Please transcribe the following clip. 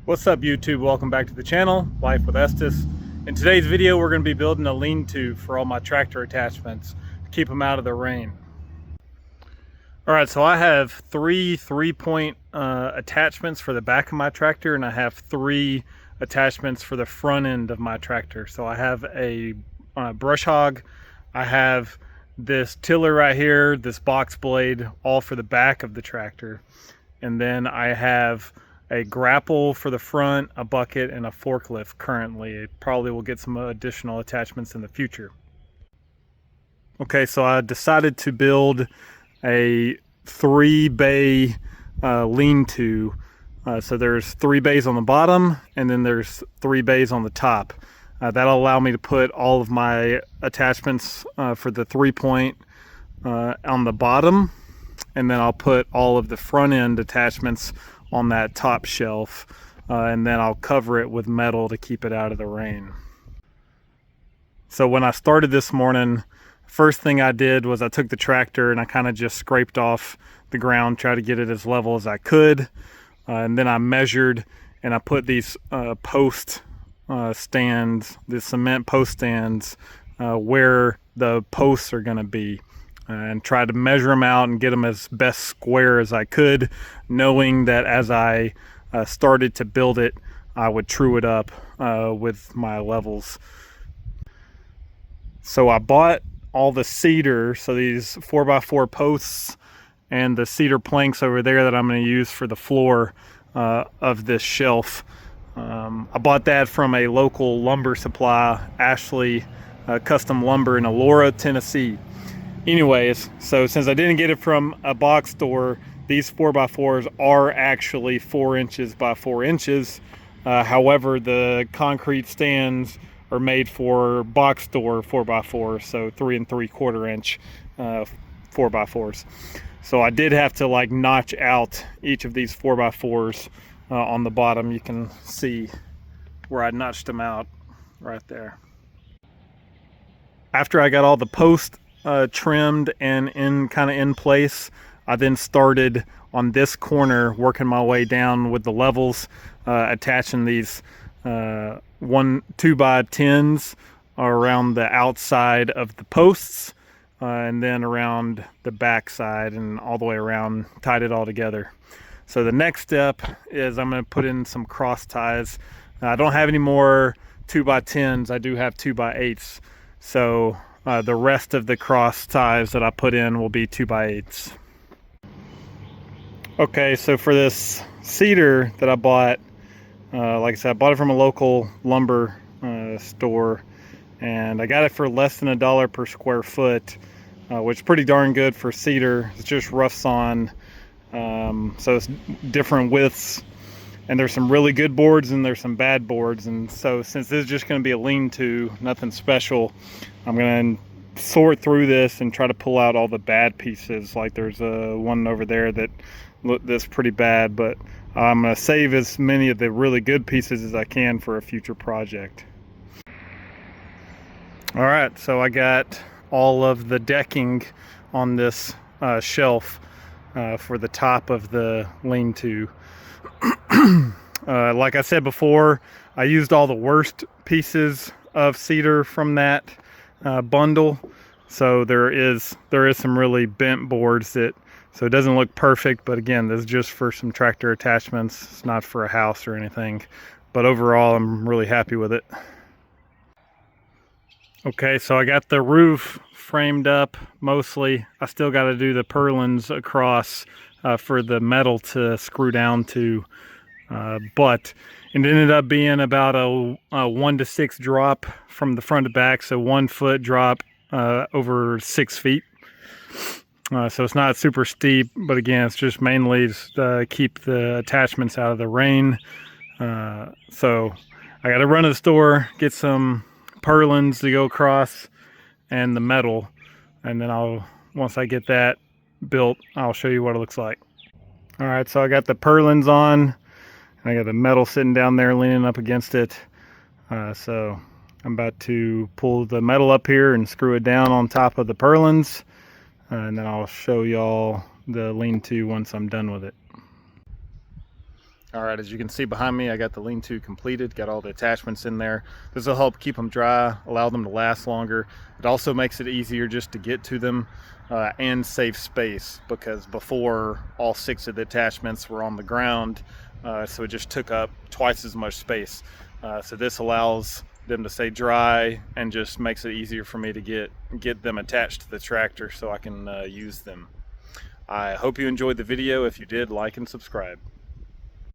What's up YouTube? Welcome back to the channel, Life with Estes. In today's video we're going to be building a lean-to for all my tractor attachments to keep them out of the rain. Alright, so I have three 3-point attachments for the back of my tractor, and I have 3 attachments for the front end of my tractor. So I have a brush hog, I have this tiller right here, this box blade, all for the back of the tractor, and then I have a grapple for the front, a bucket, and a forklift currently. It probably will get some additional attachments in the future. Okay, so I decided to build a 3-bay lean-to. So there's 3 bays on the bottom, and then there's 3 bays on the top. That'll allow me to put all of my attachments for the 3-point on the bottom, and then I'll put all of the front end attachments on that top shelf, and then I'll cover it with metal to keep it out of the rain. So when I started this morning, first thing I did was I took the tractor and I kind of just scraped off the ground, tried to get it as level as I could, and then I measured and I put these post stands, the cement post stands, where the posts are going to be, and tried to measure them out and get them as best square as I could, knowing that as I started to build it, I would true it up with my levels. So I bought all the cedar, so these 4x4 posts and the cedar planks over there that I'm going to use for the floor of this shelf. I bought that from a local lumber supply, Ashley Custom Lumber in Elora, Tennessee. Anyways, so since I didn't get it from a box store, these 4x4s are actually 4 inches by 4 inches. However, the concrete stands are made for box store 4x4s, so 3 3/4 inch 4x4s. So I did have to like notch out each of these 4x4s on the bottom. You can see where I notched them out right there. After I got all the posts trimmed and in place, I then started on this corner working my way down with the levels, attaching these 2x10s around the outside of the posts, and then around the back side and all the way around, tied it all together. So the next step is I'm going to put in some cross ties. I don't have any more 2x10s, I do have 2x8s, so the rest of the cross ties that I put in will be 2x8s. Okay, so for this cedar that I bought, like I said, I bought it from a local lumber store, and I got it for less than $1 per square foot, which is pretty darn good for cedar. It's just rough sawn, so it's different widths, and there's some really good boards and there's some bad boards. And so since this is just going to be a lean-to, nothing special, I'm going to sort through this and try to pull out all the bad pieces. Like there's one over there that's pretty bad, but I'm going to save as many of the really good pieces as I can for a future project. All right, so I got all of the decking on this shelf for the top of the lean-to. Like I said before, I used all the worst pieces of cedar from that bundle, so there is some really bent boards so it doesn't look perfect, but again, this is just for some tractor attachments. It's not for a house or anything, but overall I'm really happy with it. Okay, so I got the roof framed up mostly. I still got to do the purlins across for the metal to screw down to, but it ended up being about a 1 to 6 drop from the front to back, so 1 foot drop over 6 feet. So it's not super steep, but again, it's just mainly to keep the attachments out of the rain. So I got to run to the store, get some purlins to go across and the metal, and then once I get that built, I'll show you what it looks like. All right, so I got the purlins on, and I got the metal sitting down there leaning up against it. So I'm about to pull the metal up here and screw it down on top of the purlins, and then I'll show y'all the lean-to once I'm done with it. All right, as you can see behind me, I got the lean-to completed, got all the attachments in there. This will help keep them dry, allow them to last longer. It also makes it easier just to get to them and save space, because before all 6 of the attachments were on the ground, so it just took up twice as much space. So this allows them to stay dry and just makes it easier for me to get them attached to the tractor so I can use them. I hope you enjoyed the video. If you did, like and subscribe.